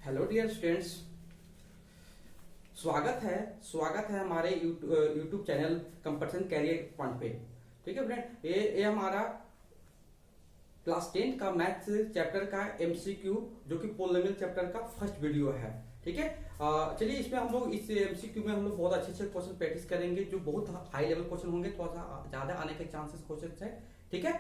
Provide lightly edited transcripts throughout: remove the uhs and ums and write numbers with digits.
Hello dear students, स्वागत है हमारे YouTube channel competition career point पे। ठीक है फ्रेंड, ये हमारा क्लास 10 का मैथ्स चैप्टर का एमसीक्यू जो कि पोलिनोमियल चैप्टर का फर्स्ट वीडियो है। ठीक है, चलिए इसमें हम लोग इस एमसीक्यू में हम लोग बहुत अच्छे क्वेश्चन प्रैक्टिस करेंगे जो बहुत हाई लेवल क्वेश्चन होंगे, थोड़ा सा ज्यादा आने के चांसेस क्वेश्चन है। ठीक है,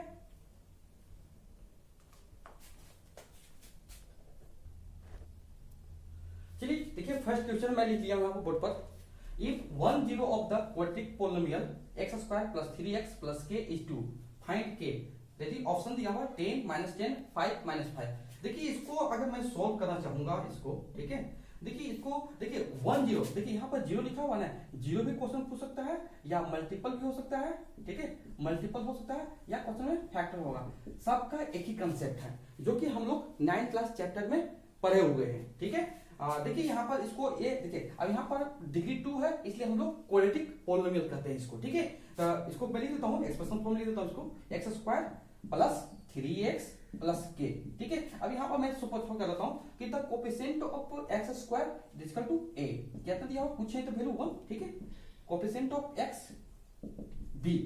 चलिए देखिए फर्स्ट क्वेश्चन मैं लिख लिया हूं आपको बोर्ड पर। If 1 0 of the quadratic polynomial x square plus 3x plus k is 2, find k। देखिए ऑप्शन दिया हुआ 10 -10 5 -5। देखिए इसको अगर मैं सॉल्व करना चाहूंगा इसको, ठीक है, देखिए इसको देखिए 1 0, देखिए यहाँ पर 0 लिखा हुआ ना, 0 भी क्वेश्चन पूछ सकता है या मल्टीपल भी हो सकता है। ठीक है, मल्टीपल हो सकता है या क्वेश्चन में फैक्टर होगा। सबका एक ही कंसेप्ट है जो कि हम लोग 9th क्लास चैप्टर में पढ़े हुए हैं। ठीक है, देखिए यहाँ पर इसको ये देखिए, अब यहाँ पर डिग्री 2 है इसलिए हम लोग क्वाड्रेटिक पोलिनोमियल कहते हैं इसको। ठीक है, तो इसको मैं लिख देता हूँ, एक्सप्रेशन फॉर्म लिख देता हूँ इसको, x square plus 3x plus k। ठीक है, अब यहाँ पर मैं सपोज कर देता हूँ कि the coefficient of x square equal to a, कितना दिया हुआ पूछे तो वैल्यू 1। ठीक है, coefficient of x b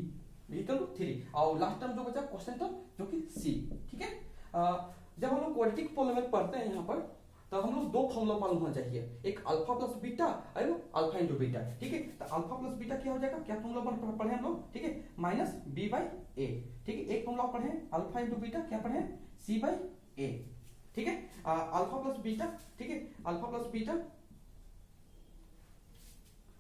equal to 3 और लास्ट टर्म जो बचा क्वेश्चन टर्म जो कि c। ठीक है, जब हम लोग क्वाड्रेटिक पोलिनोमियल पढ़ते हैं यहाँ पर तो हम लोग दो फॉर्मूला मालूम होना चाहिए, एक अल्फा प्लस बीटा और अल्फा इंटू बीटा। ठीक है, तो अल्फा प्लस बीटा क्या हो जाएगा, क्या फॉर्मूला पढ़े हम लोग। ठीक है, माइनस बी बाई ए। ठीक है, एक फॉर्मूला पढ़े अल्फा इंटू बीटा, क्या पढ़े सी बाई ए। ठीक है, अल्फा प्लस बीटा। ठीक है, alpha plus beta,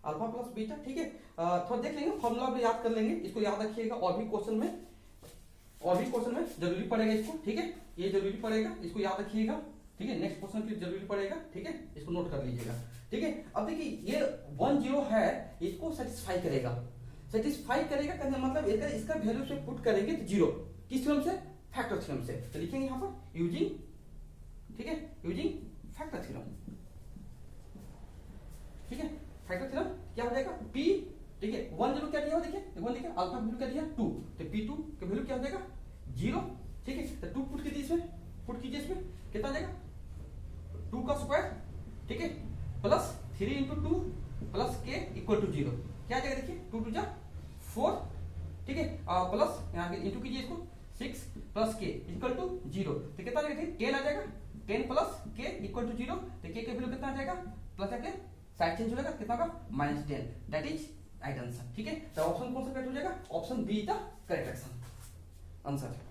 alpha plus beta. ठीक है, थोड़ा देख लेंगे फॉर्मूला भी याद कर लेंगे, इसको याद रखिएगा और भी क्वेश्चन में जरूरी पड़ेगा इसको। ठीक है, ये जरूरी पड़ेगा, इसको याद रखिएगा। ठीक है, नेक्स्ट क्वेश्चन के लिए जरूरी पड़ेगा। ठीक है, इसको नोट कर लीजिएगा। ठीक है, अब देखिए ये 1 0 है, इसको सेटिस्फाई करेगा कहने मतलब इसका वैल्यू से पुट करेंगे तो 0, किस थ्योरम से, फैक्टर थ्योरम से। तो लिखेंगे यहाँ पर यूजिंग, ठीक है, यूजिंग फैक्टर थ्योरम। ठीक है, फैक्टर थ्योरम क्या हो जाएगा p। ठीक है, 1 0 क्या दिया हो, देखिए 1 लिखा, अल्फा वैल्यू क्या दिया 2, तो p2 का वैल्यू क्या हो जाएगा 0। ठीक है, तो 2 पुट कीजिए इसमें, कितना जाएगा 2 का स्क्वायर। ठीक है, plus 3 into 2 plus k equal to 0, क्या जाएगा देखिए 2 2 जा 4। ठीक है, प्लस यहाँ इंटू कीजिए इसको 6 प्लस k इक्वल टू 0, तो कितना जाएगा 10 आ जाएगा, 10 प्लस k इक्वल टू 0, तो k का वैल्यू कितना आ जाएगा, प्लस आके साइड चेंज हो जाएगा, कितना का -10, दैट इज राइट आंसर। ठीक है, तो ऑप्शन कौन सा करेक्ट हो जाएगा, option B is the correct answer.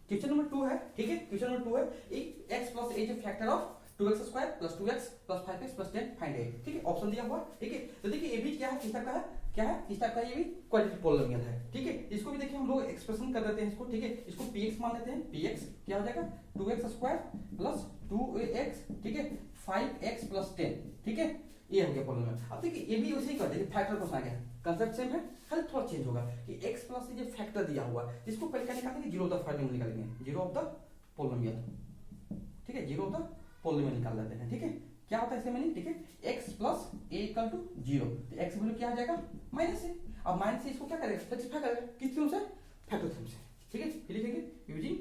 Question number 2 है। ठीक है, क्वेश्चन नंबर 2 है, एक x plus a is factor of 2x square plus 2x plus 5x plus 10 find a। ठीक है, ऑप्शन दिया हुआ। ठीक है, तो देखिए ये भी क्या है, किस टाइप का है, क्या है, इस टाइप का, ये भी क्वाड्रेटिक पोलिनोमियल है। ठीक है, इसको भी देखिए हम लोग एक्सप्रेशन कर देते हैं इसको। ठीक है, इसको px मान लेते हैं, px क्या हो जाएगा 2x स्क्वायर प्लस 2x, ठीक है, 5x प्लस 10। ठीक है, ये हो गया पोलिनोमियल। अब देखिए ये भी उसी का देखिए फैक्टर क्वेश्चन आ गया, कंसेप्ट सेम है, खाली थोड़ा चेंज होगा कि x प्लस ये फैक्टर दिया हुआ है, जिसको पहले क्या निकालेंगे, 0 ऑफ द फैक्टर निकालेंगे, 0 ऑफ द पोलिनोमियल। ठीक है, 0 ऑफ द पोलिनोमियल निकाल लेते हैं। ठीक है, क्या होता है इससे मैंने, ठीक है, x plus a equal to 0, तो x वैल्यू क्या आ जाएगा माइनस a। अब माइनस से इसको क्या करेगा, सेटिस्फाई करेगा, किस थ्योरम से, फैक्टर थ्योरम से। ठीक है, फिर लिखेंगे यूजिंग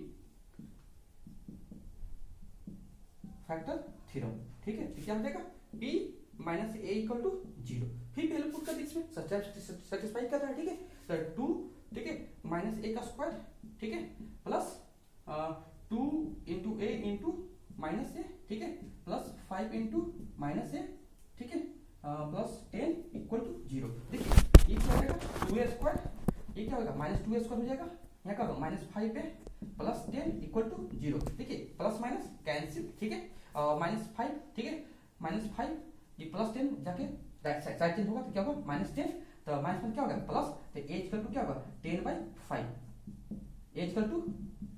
फैक्टर थ्योरम। ठीक है, तो क्या हो जाएगा p minus a equal to 0, फिर वैल्यू पुट कर दी इसमें, सेटिस्फाई कर रहा है। ठीक है, तो 2, ठीक है, माइनस a का स्क्वायर, ठीक है, plus 2 into a into minus a, ठीक है, प्लस 5 इंटू माइनस a, ठीक है, प्लस 10 इक्वल टू 0। देखिए ये क्या हो जाएगा 2a स्क्वायर, ये क्या होगा माइनस 2a स्क्वायर हो जाएगा, यहाँ का minus 5a plus 10 equal to 0। देखिए प्लस माइनस कैंसिल। ठीक है, -5, ठीक है, -5 ये प्लस 10 जाके साइड चेंज होगा तो क्या होगा -10, तो -5 क्या होगा प्लस, तो a इक्वल टू क्या होगा 10/5, a इक्वल टू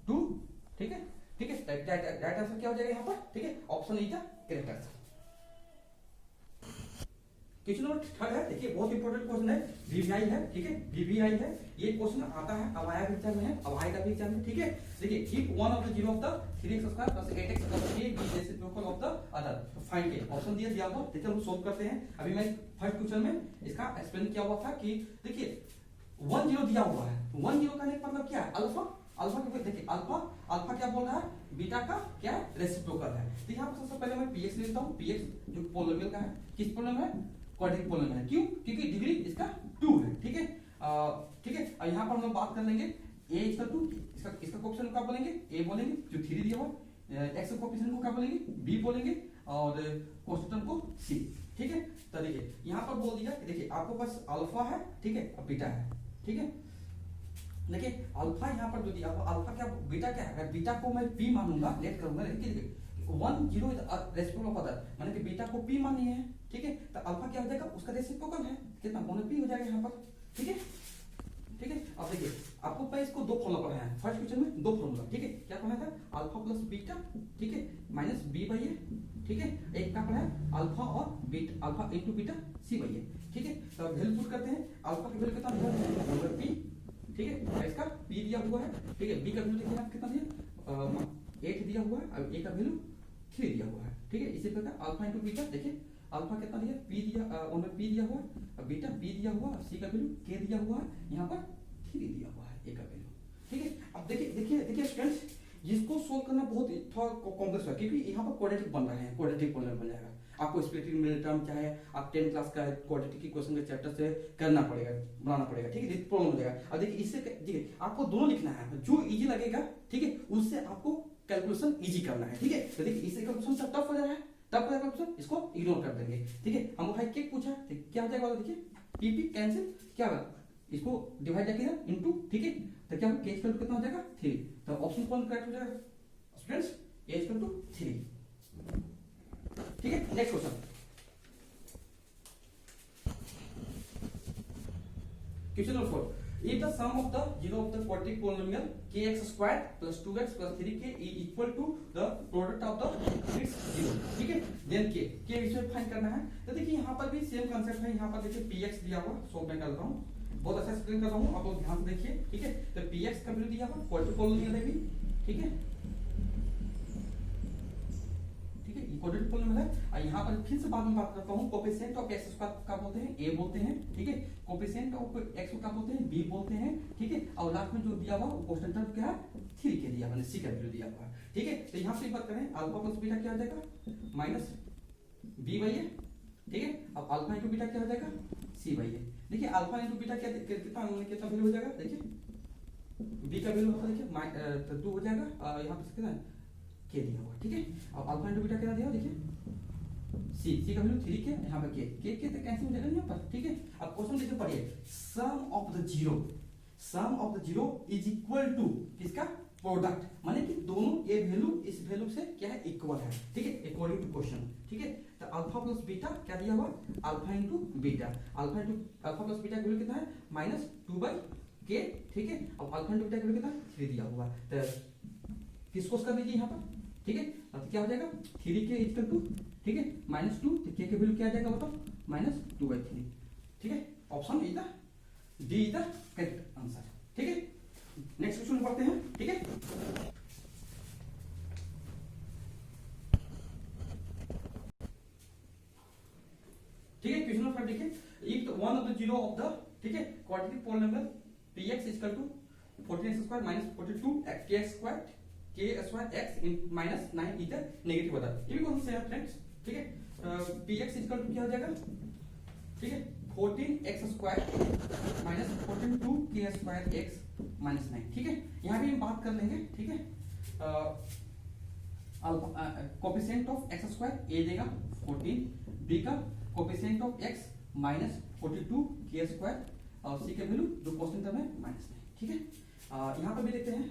2। ठीक है, ठीक है, राइट आंसर क्या हो जाएगा यहाँ पर। ठीक है, option is the correct answer. Question number 3 है, देखिए बहुत इंपॉर्टेंट क्वेश्चन है, वीवीआई है। ठीक है, वीवीआई है, ये क्वेश्चन आता है, अब आया भी एग्जाम में है, अब आएगा भी एग्जाम में। ठीक है, देखिए if one of the 0 of the 3x square plus 8x plus a be reciprocal of the other, तो फाइंड के ऑप्शन दिया हुआ। देखिए हम सोल्व करते हैं। अभी मैं फर्स्ट क्वेश्चन में इसका एक्सप्लेन किया हुआ था कि देखिए 1 0 दिया हुआ है, 1 0 का मतलब क्या है, अल्फा। अल्फा क्योंकि देखिए अल्फा क्या बोल रहा है, बीटा का क्या रेसिप्रोकल है। तो यहाँ पर सबसे पहले मैं px लेता हूँ, px जो पोलिनोमियल का है, किस पोलिनोमियल है, क्वाड्रेटिक पोलिनोमियल है। क्यों? क्योंकि डिग्री इसका 2 है। ठीक है, ठीक है। और यहाँ पर हम लोग बात कर लेंगे a इसका 2, इसका कोएफिशिएंट क्या बोलेंगे, a बोलेंगे, जो 3 दिया हुआ, x का कोएफिशिएंट को क्या बोलेंगे, b बोलेंगे, और कोएफिशिएंट को c। ठीक है, तो देखिए यहाँ पर बोल दिया, देखिए आपको पास अल्फा है, ठीक है, और बीटा है। ठीक है, देखिए अल्फा यहाँ पर जो दिया हुआ, अल्फा क्या, बीटा क्या है, अगर बीटा को मैं p मानूंगा, लेट करूंगा, देखिए 1 0 रेसिप्रोकल ऑफ अदर, माने कि बीटा को p मानिए है। ठीक है, तो अल्फा क्या हो जाएगा, उसका रेसिप्रोकल है, कितना मोनो p हो जाएगा यहाँ पर। ठीक है, ठीक है। अब देखिए आपको मैं इसको दो फॉर्मूला पढ़ाया है, फर्स्ट क्वेश्चन में दो फॉर्मूला। ठीक है, क्या पढ़ाया था, अल्फा प्लस बीटा, ठीक है, माइनस b बाई ए। ठीक है, एक का पढ़ाया अल्फा और beta, alpha into beta c by a. ठीक है, तो वैल्यू पुट करते हैं, अल्फा की वैल्यू कितना दिया है, p। ठीक है, इसका p दिया हुआ है। ठीक है, b का वैल्यू देखिए आप कितना दिया, 8 दिया हुआ है, और a का वैल्यू 3 दिया हुआ है। ठीक है, इसी प्रकार अल्फा इनटू बीटा, देखिए अल्फा कितना दिया, p दिया, उनमें p दिया हुआ है, और बीटा b दिया हुआ है, c का वैल्यू k दिया हुआ है, यहाँ पर 3 दिया हुआ है, a का वैल्यू। ठीक है, अब देखिए देखिए देखिए स्टूडेंट्स, इसको सोल्व करना बहुत थोड़ा कॉम्प्लेक्स है, क्योंकि यहाँ पर क्वाड्रेटिक बन रहे हैं, क्वाड्रेटिक पोलिनोमियल बन जाएगा। आपको स्प्लिटिंग मिडिल टर्म चाहे आप 10 क्लास का क्वाड्रेटिक इक्वेशन के चैप्टर से करना पड़ेगा, बनाना पड़ेगा। ठीक है, प्रॉब्लम हो जाएगा। अब देखिए इससे देखिए आपको दोनों लिखना है, जो इजी लगेगा, ठीक है, उससे आपको कैलकुलेशन इजी करना है। ठीक है, तो देखिए इससे कैलकुलेशन सब टफ हो जा रहा है, टफ हो जाएगा, इसको इग्नोर कर देंगे। ठीक है, हम भाई क्या पूछा, क्या हो जाएगा, देखिए पी कैंसिल, क्या होगा, इसको डिवाइड किया इनटू। ठीक है, तो क्या होगा, k इक्वल टू कितना हो जाएगा, 3। तो ऑप्शन कौन करेक्ट हो जाएगा स्टूडेंट्स, a इक्वल टू 3। ठीक है, next question, question number 4, if the sum of the zero of the quadratic polynomial kx squared plus 2x plus 3k is equal to the product of the its zero। ठीक है, then k इसमें find करना है। तो देखिए यहाँ पर भी सेम कांसेप्ट है, यहाँ पर देखिए px दिया हुआ, सो मैं कर रहा हूँ, बहुत अच्छा एक्सप्लेन कर रहा हूँ, आप लोग ध्यान से देखिए। ठीक है, तो px का वैल्यू दिया हुआ, क्वाड्रेटिक पोलिनोमियल है भी। ठीक है, ठीक है, क्वाड्रेटिक पोलिनोमियल है। और यहाँ पर फिर से बाद में बात करता हूँ, कोएफिशिएंट ऑफ x का बोलते हैं a बोलते हैं। ठीक है, कोएफिशिएंट ऑफ x का बोलते हैं b बोलते हैं। ठीक है, और लास्ट में जो दिया हुआ वो कांस्टेंट टर्म क्या है, 3 के दिया, मैंने c का वैल्यू दिया हुआ है। ठीक है, तो यहाँ से बात करें, अल्फा प्लस बीटा क्या हो जाएगा, माइनस b बाई ए। ठीक है, अब अल्फा इनटू बीटा क्या हो जाएगा, c बाई ए। देखिए अल्फा इनटू बीटा क्या कितना वैल्यू हो जाएगा, देखिए b का वैल्यू होगा, देखिए 2 हो जाएगा, यहाँ पर कितना k दिया हुआ। ठीक है, अब अल्फा इनटू बीटा क्या दिया, देखिए c का वैल्यू 3 के, यहाँ पर k तो कैंसिल हो जाएगा यहाँ पर। ठीक है, अब क्वेश्चन देखिए पढ़िए, sum of the zero is equal to किसका, प्रोडक्ट, माने कि दोनों ये वैल्यू इस वैल्यू से क्या है, इक्वल है। ठीक है, अकॉर्डिंग टू क्वेश्चन। ठीक है, तो अल्फा प्लस बीटा क्या दिया हुआ, alpha into beta, alpha plus beta का वैल्यू कितना है, माइनस 2 बाई k। ठीक है, अब अल्फा इनटू बीटा का वैल्यू कितना, 3 दिया हुआ है, तो किसको कर दीजिए यहाँ पर। ठीक है, अब क्या हो जाएगा, 3 के इक्वल टू, ठीक है, माइनस 2, तो k के वैल्यू क्या आ जाएगा बताओ, माइनस 2 बाई 3। ठीक है, option D is the correct answer. ठीक है, नेक्स्ट क्वेश्चन पढ़ते हैं। ठीक है, ठीक है, क्वेश्चन नंबर 5 देखिए, if one of the zero of the, ठीक है, quadratic polynomial px equal to 14x square minus 42x square k square x in minus 9 is the negative order, ये भी कौन से है फ्रेंड्स। ठीक है, px इक्वल टू क्या हो जाएगा, ठीक है, 14x square minus 42k square x minus 9। ठीक है, यहाँ भी हम बात कर लेंगे। ठीक है, coefficient of x square a देगा 14, b का coefficient of x minus 42k square, और c का वैल्यू जो कांस्टेंट टर्म है माइनस 9। ठीक है, यहाँ पर भी देखते हैं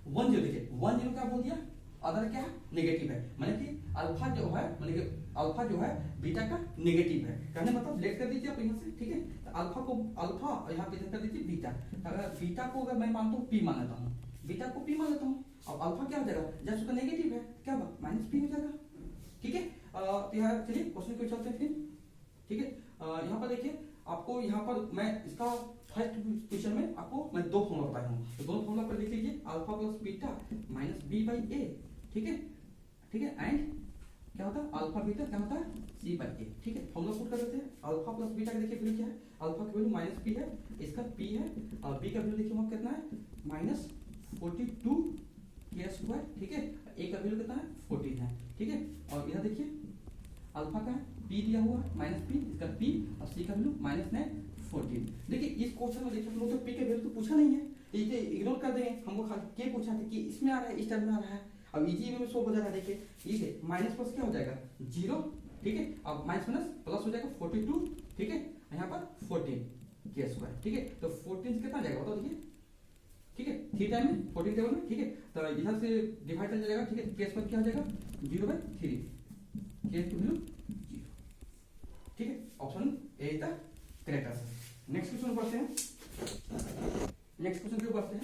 1 0, देखिए 1 0 क्या बोल दिया, अदर क्या नेगेटिव है, माने कि अल्फा जो है, माने कि अल्फा जो है बीटा का नेगेटिव है, कहने मतलब लेट कर दीजिए आप यहाँ से। ठीक है, तो अल्फा को अल्फा यहाँ पे कर दीजिए बीटा, अगर बीटा को अगर मैं मानता हूँ p मान लेता हूँ, बीटा को p मान लेता हूँ, अब अल्फा क्या हो जाएगा, जब उसका नेगेटिव है क्या होगा, माइनस p हो जाएगा। ठीक है, तो यहाँ चलिए क्वेश्चन को चलते हैं फिर। ठीक है, यहाँ पर देखिए आपको, यहाँ पर मैं इसका फर्स्ट क्वेश्चन में आपको मैं दो फॉर्मूला बताया हूँ, तो दोनों फॉर्मूला पर लिख लीजिए, alpha plus beta minus b by a। ठीक है, ठीक है, एंड क्या होता है, अल्फा बीटा क्या होता है, c बाई a। ठीक है, फॉर्मूला पुट कर देते हैं, अल्फा प्लस बीटा का देखिए वैल्यू क्या है, अल्फा की वैल्यू माइनस p है, इसका p है, और b का वैल्यू देखिए वहाँ कितना है, माइनस 42k स्क्वायर। ठीक है, a का का वैल्यू कितना है 14 है, ठीक है। और इधर देखिए अल्फा का है p दिया हुआ है माइनस p, इसका p और c का वैल्यू -14। देखिए इस क्वेश्चन में देखिए हम लोग तो p का वैल्यू तो पूछा नहीं है, ये इग्नोर कर देंगे, हमको खाली के पूछा था कि इसमें आ रहा है इस टर्म में आ रहा है। अब इजी वे में सोल्व हो जाएगा। देखिए ये माइनस प्लस क्या हो जाएगा 0, ठीक है। अब माइनस माइनस प्लस हो जाएगा 42, ठीक है। यहाँ पर 14 के स्क्वायर, ठीक है। तो 14 से कितना जाएगा बताओ, देखिए ठीक है, थ्री टाइम में 14 टेबल में, ठीक है। तो इधर से डिवाइड कर जाएगा, ठीक है। के स्क्वायर क्या हो जाएगा 0/3, के की वैल्यू 0, ठीक है। Option A is the correct answer. Next question पढ़ते हैं, नेक्स्ट क्वेश्चन क्यों पढ़ते हैं,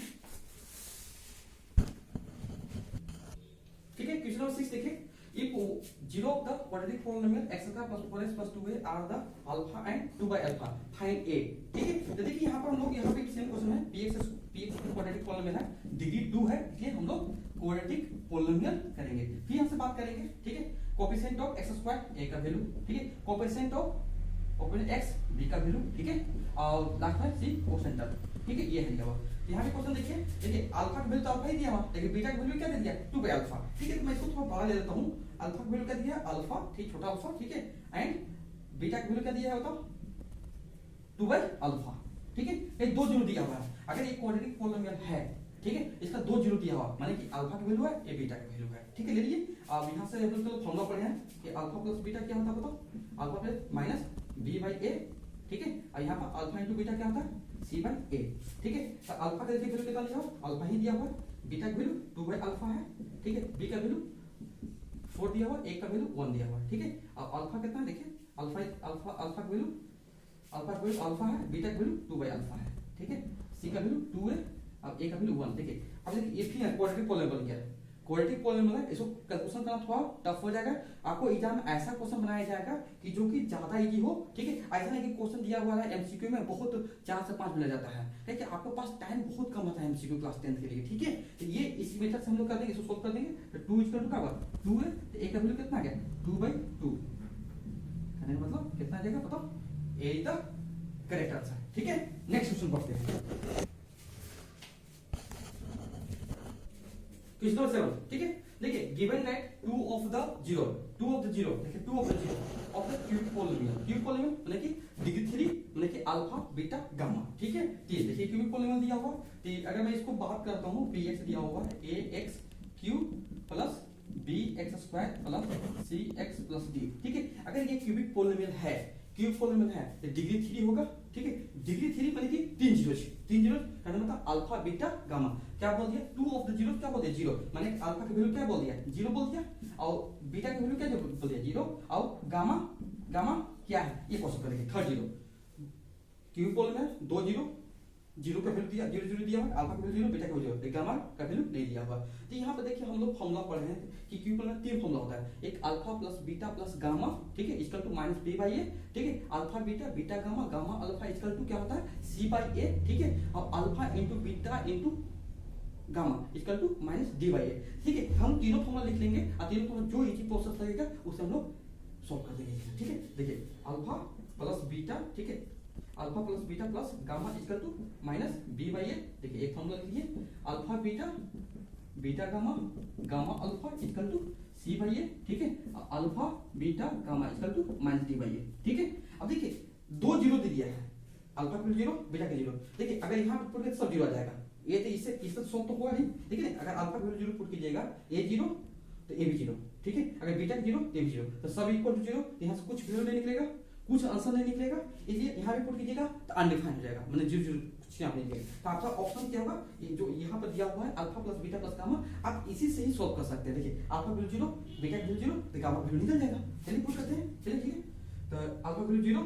ठीक है। क्वेश्चन नंबर 6 देखिए, if 0 of the quadratic polynomial x square plus 4x plus 2a are the alpha and 2 by alpha, find a, ठीक है। तो देखिए यहाँ पर हम लोग यहाँ पे सेम क्वेश्चन है, px क्वाड्रेटिक पोलिनोमियल है, डिग्री 2 है, इसलिए हम लोग क्वाड्रेटिक पोलिनोमियल करेंगे। फिर हमसे बात करेंगे, ठीक है, coefficient of x square a का वैल्यू, ठीक है, कोएफिशिएंट ऑफ x b का वैल्यू, ठीक है, और लास्ट में c कोसेंट, ठीक है। ये है जवाब। यहाँ पे क्वेश्चन देखिए, देखिए अल्फा का वैल्यू तो अल्फा ही दिया हुआ, लेकिन बीटा का वैल्यू क्या दे दिया 2 बाय अल्फा, ठीक है। तो मैं इसको थोड़ा बड़ा ले लेता हूँ, अल्फा का वैल्यू क्या दिया अल्फा, ठीक, छोटा अल्फा, ठीक है, एंड बीटा का वैल्यू क्या दिया है बताओ 2 बाय अल्फा, ठीक है। ये दो जीरो दिया हुआ है, अगर ये क्वाड्रेटिक पोलिनोमियल है, ठीक है, इसका दो जीरो दिया हुआ माने कि अल्फा का वैल्यू है, ये बीटा का वैल्यू है, ठीक है। ले लीजिए। अब यहाँ से हम लोग फॉर्मूला पढ़े हैं कि अल्फा प्लस बीटा क्या होता है बताओ, alpha plus minus b by a, ठीक है। और यहाँ पर अल्फा इंटू बीटा क्या होता है c बाई a, ठीक है। तो अल्फा का देखिए वैल्यू कितना लिया हुआ, अल्फा ही दिया हुआ है, बीटा का वैल्यू 2 बाई अल्फा है, ठीक है, b का वैल्यू 4 दिया हुआ, a का वैल्यू 1 दिया हुआ है, ठीक है। अब अल्फा कितना है देखिए, अल्फा का वैल्यू अल्फा है, बीटा का वैल्यू 2 बाई अल्फा है, ठीक है, c का वैल्यू 2 है, अब a का वैल्यू 1, देखिए। अब देखिए ये फिर क्वाड्रेटिक पोलिनोमियल क्या है, क्वाड्रेटिक पोलिनोमियल है, इसको कैलकुलेशन करना थोड़ा टफ हो जाएगा। आपको एग्जाम में ऐसा क्वेश्चन बनाया जाएगा कि जो कि ज्यादा इजी हो, ठीक है। ऐसा नहीं कि क्वेश्चन दिया हुआ है एमसीक्यू में बहुत 4 से 5 मिल जाता है, ठीक है। आपके पास टाइम बहुत कम होता है एमसीक्यू क्लास 10 के लिए, ठीक है। तो ये इसी मेथड से हम लोग कर देंगे, इसको सोल्व कर देंगे। तो 2 इक्वल टू क्या होगा 2 है, तो a का वैल्यू कितना आ गया 2/2, कहने का मतलब कितना आ जाएगा बताओ, a is the correct answer, ठीक है। नेक्स्ट क्वेश्चन पढ़ते हैं, क्वेश्चन नंबर 7, ठीक है। देखिए गिवन दैट 2 of the 0 देखिए 2 of the 0 of the cubic polynomial माने कि डिग्री 3 माने कि अल्फा बीटा गामा, ठीक है। ये देखिए क्यूबिक पोलिनोमियल दिया हुआ, तो अगर मैं इसको बात करता हूं px दिया हुआ है ax cube plus bx square plus cx plus d, ठीक है। अगर ये क्यूबिक पोलिनोमियल है, क्यूब पोलिनोमियल है, तो डिग्री 3 होगा, ठीक है। डिग्री 3 माने कि 3 जीरो कहने मतलब अल्फा बीटा गामा, क्या बोल दिया 2 ऑफ द 0 क्या बोल दिया 0, माने अल्फा का वैल्यू क्या बोल दिया 0 बोल दिया, और बीटा का वैल्यू क्या बोल दिया 0, और गामा क्या है ये क्वेश्चन करेंगे। Third zero cube polynomial 2 zero का वैल्यू दिया 0 दिया हुआ, अल्फा का वैल्यू 0, बीटा का वैल्यू 0, गामा का वैल्यू नहीं दिया हुआ। तो यहाँ पर देखिए हम लोग फॉर्मूला पढ़े हैं कि क्यूब पोलिनोमियल 3 फॉर्मूला होता है, एक alpha plus beta plus gamma, ठीक है, equal to minus b by a, ठीक है। Alpha beta gamma alpha equal to क्या होता है c बाई a, ठीक है। और alpha into beta into gamma equal to minus d by a, ठीक है। हम तीनों फॉर्मूला लिख लेंगे और तीनों फॉर्मूला जो इजी प्रोसेस लगेगा उसे हम लोग सॉल्व कर देंगे, ठीक है। देखिए अल्फा प्लस बीटा, ठीक है, alpha plus beta plus gamma equal to minus b by a, देखिए एक फॉर्मूला लिखिए alpha beta gamma alpha equal to c by a, ठीक है। Alpha beta gamma equal to minus d by a, ठीक है। अब देखिए 2 जीरो दे दिया है, अल्फा का 0 बीटा का 0, देखिए अगर यहाँ पे पुट सब जीरो आ जाएगा, ये तो इससे सॉल्व तो होगा नहीं, ठीक है। अगर अल्फा का 0 पुट कीजिएगा a 0 तो a भी 0, ठीक है। अगर बीटा का 0 तो a भी 0, तो सब इक्वल टू 0, यहाँ से कुछ वैल्यू नहीं निकलेगा, कुछ आंसर नहीं निकलेगा, इसलिए यहाँ भी पुट कीजिएगा तो अनडिफाइंड हो जाएगा, मतलब 0 कुछ यहाँ नहीं निकलेगा। तो आपका ऑप्शन क्या होगा, ये जो यहाँ पर दिया हुआ है alpha plus beta plus gamma, आप इसी से ही सॉल्व कर सकते हैं। देखिए अल्फा वैल्यू 0, बीटा का वैल्यू 0, तो गामा वैल्यू निकल जाएगा। चलिए पुट करते हैं, चलिए ठीक है। तो अल्फा वैल्यू 0,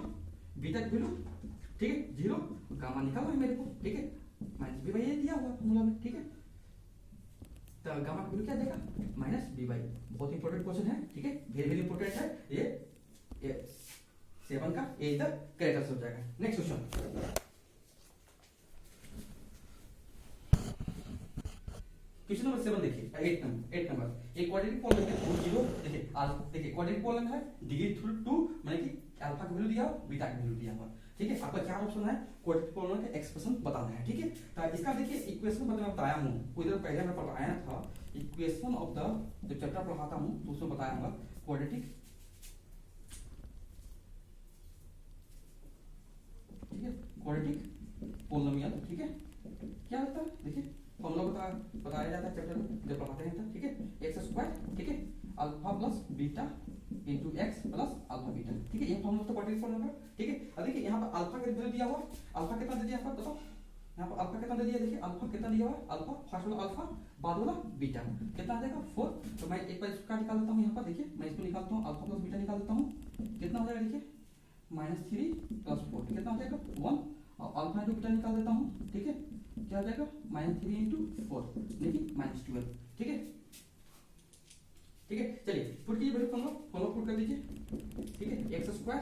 बीटा का वैल्यू, ठीक है 0, गामा निकालना है मेरे को, ठीक है, माइनस b बाई a दिया हुआ फॉर्मूला में, ठीक है। तो गामा का वैल्यू क्या देगा माइनस b बाई, बहुत इंपॉर्टेंट क्वेश्चन है, ठीक है, वेरी इंपॉर्टेंट है ये 7 का ए इधर करेक्ट आंसर हो जाएगा। नेक्स्ट क्वेश्चन नंबर 7 देखिए, 8 नंबर एक क्वाड्रेटिक पोलिनोमियल 0, देखिए क्वाड्रेटिक पोलिनोमियल है, डिग्री 2 माने कि अल्फा का वैल्यू दिया बीटा का वैल्यू दिया हुआ, ठीक है। आपका क्या ऑप्शन है क्वाड्रेटिक पोलिनोमियल का एक्सप्रेशन बताना है, ठीक है। तो इसका देखिए इक्वेशन मैं बताया हूं, इधर पहले मैं पढ़ाया था, इक्वेशन ऑफ द, जब चैप्टर पढ़ाता हूँ तो उसमें बताया होगा क्वाड्रेटिक, ठीक है, क्वाड्रेटिक पोलिनोमियल, ठीक है। क्या होता है देखिए फॉर्मूला बताया जाता है चैप्टर में जब पढ़ाते हैं तब, ठीक है, एक्स स्क्वायर, ठीक है, alpha plus beta into x plus alpha beta, ठीक है, ये फॉर्मूला तो क्वाड्रेटिक फॉर्मूला, ठीक है। अब देखिए यहाँ पर अल्फा का वैल्यू दिया हुआ, अल्फा कितना दे दिया आपको बताओ, यहाँ पर अल्फा कितना दे दिया, देखिए अल्फा कितना दिया हुआ, अल्फा फर्स्ट वाला अल्फा बाद वाला बीटा कितना आ जाएगा 4। तो मैं एक बार इसका निकाल देता हूँ, यहाँ पर देखिए मैं इसको निकालता हूँ, अल्फा प्लस बीटा निकाल देता हूँ, कितना हो जाएगा देखिए -3 + 4 कितना हो जाएगा 1, और अल्फा इंटू बीटा निकाल देता हूँ, ठीक है, क्या हो जाएगा -3 × 4 देखिए -12, ठीक है, ठीक है। चलिए पुट कीजिए वैल्यू, फॉलो पुट कर दीजिए, ठीक है, एक्स स्क्वायर,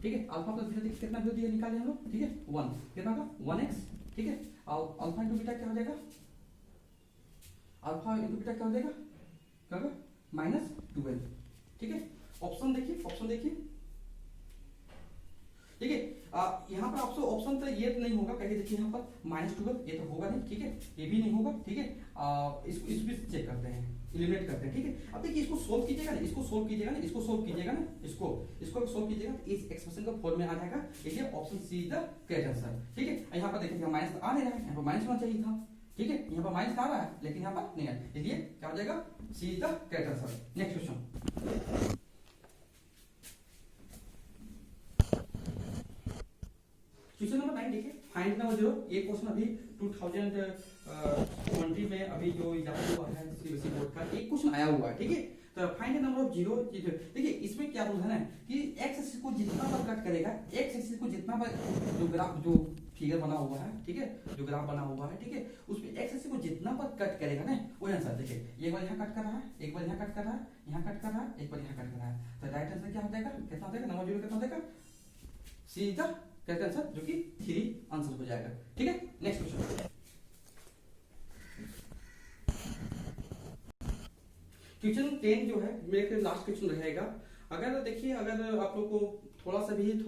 ठीक है, अल्फा प्लस बीटा देखिए कितना वैल्यू दिया निकाले हम लोग, ठीक है 1 कितना होगा 1x, ठीक है, और अल्फा इंटू बीटा क्या हो जाएगा, अल्फा इंटू बीटा क्या हो जाएगा, क्या होगा -12, ठीक है। ऑप्शन देखिए, ऑप्शन देखिए, ठीक है, यहाँ पर आपसे ऑप्शन तो ये तो नहीं होगा, कहिए देखिए यहाँ पर -12 ये तो होगा नहीं, ठीक है, ये भी नहीं होगा, ठीक है, इसको भी चेक करते हैं, एलिमिनेट करते हैं, ठीक है। अब देखिए इसको सोल्व कीजिएगा ना, इसको सोल्व कीजिएगा ना, इसको सोल्व कीजिएगा ना, इसको सोल्व कीजिएगा तो इस एक्सप्रेशन का फॉर्म में आ जाएगा, देखिए option C is the correct answer, ठीक है। यहाँ पर देखिए माइनस आ नहीं रहा है, यहाँ पर माइनस होना चाहिए था, ठीक है, यहाँ पर माइनस आ रहा है लेकिन यहाँ पर नहीं है, इसलिए क्या हो जाएगा C is the correct answer. Next question, question number 9 देखिए, फाइंड नंबर 0, ये क्वेश्चन अभी 2020 में अभी जो एग्जाम हुआ है सीबीएसई बोर्ड का एक क्वेश्चन आया हुआ है, ठीक है। तो फाइंड नंबर ऑफ 0, देखिए इसमें क्या रूल है ना कि एक्स एक्सिस को जितना बार कट करेगा, एक्स एक्सिस को जितना बार जो ग्राफ जो फिगर बना हुआ है, ठीक है, जो ग्राफ बना हुआ है, ठीक है, उसमें एक्स एक्सिस को जितना बार कट करेगा ना वही आंसर। देखिए एक बार यहाँ कट कर रहा है, एक बार यहाँ कट कर रहा है, यहाँ कट कर रहा है, एक बार यहाँ कट कर रहा है, तो राइट आंसर क्या हो जाएगा, कितना हो जाएगा नंबर 0 कितना हो जाएगा C is the correct answer, जो कि 3 आंसर हो जाएगा, ठीक है। नेक्स्ट क्वेश्चन, क्वेश्चन 10 जो है मेरे लास्ट क्वेश्चन रहेगा। अगर देखिए अगर आप लोग को थोड़ा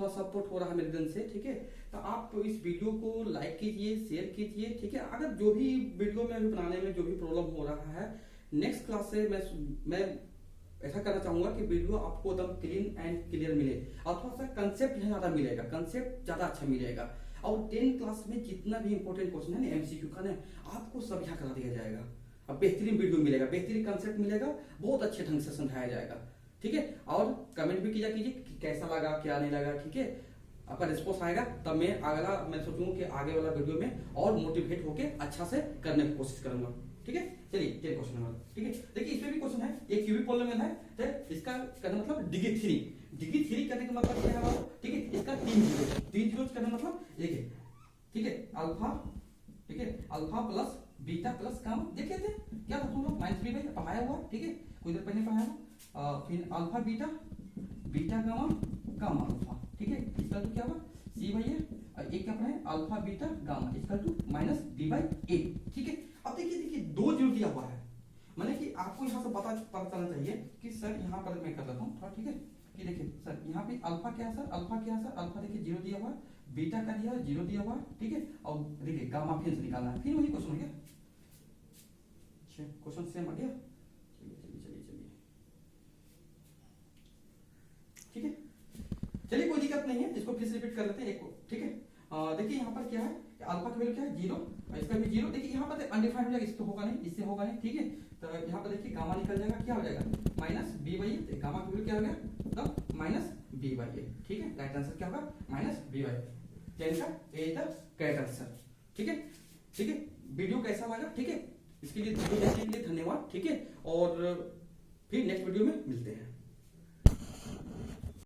सपोर्ट हो रहा है मेरे दिन से, ठीक है, तो आप इस वीडियो को लाइक कीजिए, शेयर कीजिए, ठीक है। अगर जो भी वीडियो में अभी बनाने में जो भी प्रॉब्लम हो रहा है, नेक्स्ट क्लास से मैं ऐसा करना चाहूंगा कि वीडियो आपको एकदम क्लीन एंड क्लियर मिले, और थोड़ा सा कंसेप्ट ज्यादा मिलेगा, कंसेप्ट ज्यादा अच्छा मिलेगा, और 10 क्लास में जितना भी इंपॉर्टेंट क्वेश्चन है ना एमसीक्यू का ना, आपको सब यहाँ करा दिया जाएगा। अब बेहतरीन वीडियो मिलेगा, बेहतरीन कंसेप्ट मिलेगा, बहुत अच्छे ढंग से समझाया जाएगा, ठीक है। और कमेंट भी कीजिए कि कैसा लगा क्या नहीं लगा, ठीक है। आपका रिस्पॉन्स आएगा तब मैं सोचूंगा कि आगे वाला वीडियो में और मोटिवेट होकर अच्छा से करने की कोशिश करूंगा, ठीक है। चलिए ये क्वेश्चन नंबर, ठीक है, देखिए इसमें भी क्वेश्चन है, एक क्यूबिक पॉलिनोमियल है, तो इसका करना मतलब डिग्री 3 करने का मतलब क्या है, ठीक है, इसका 3 जीरो करने का मतलब देखिए, ठीक है, अल्फा, ठीक है, alpha plus beta plus gamma, देखिए थे क्या था हम लोग -3 पढ़ाया हुआ, ठीक है, कोई देर पहले पढ़ाया हुआ, फिर alpha beta beta gamma gamma alpha, ठीक है, इसका तो क्या हुआ c/a, और एक क्या पढ़ा है अल्फा बीटा गामा इसका तो -b/a, ठीक है। अब देखिए 2 जीरो दिया हुआ है, माने कि आपको यहाँ से पता चलना चाहिए कि सर यहाँ पर मैं कर देता हूँ थोड़ा, ठीक है, कि देखिए सर यहाँ पे अल्फा क्या है सर, अल्फा क्या है सर, अल्फा देखिए 0 दिया हुआ है, बीटा का दिया 0 दिया हुआ है, ठीक है, और देखिए गामा फिर से निकालना है, फिर वही क्वेश्चन हो गया, क्वेश्चन सेम आ गया, चलिए ठीक है, चलिए कोई दिक्कत नहीं है, इसको फिर से रिपीट कर लेते हैं एक को, ठीक है। देखिए यहाँ पर क्या है, अल्फा का वैल्यू क्या है 0, इसका भी 0, देखिए यहाँ पर अनडिफाइंड हो जाएगा, इससे होगा नहीं, इससे होगा नहीं, ठीक है। तो यहाँ पर देखिए गामा निकल जाएगा, क्या हो जाएगा -b/a, तो गामा का वैल्यू क्या हो गया तब -b/a, ठीक है, राइट आंसर क्या होगा -b/a, टेन का ए इज द करेक्ट आंसर, ठीक है, ठीक है। वीडियो कैसा लगा, ठीक है, इसके लिए वीडियो देखने के लिए धन्यवाद, ठीक है, और फिर नेक्स्ट वीडियो में मिलते हैं।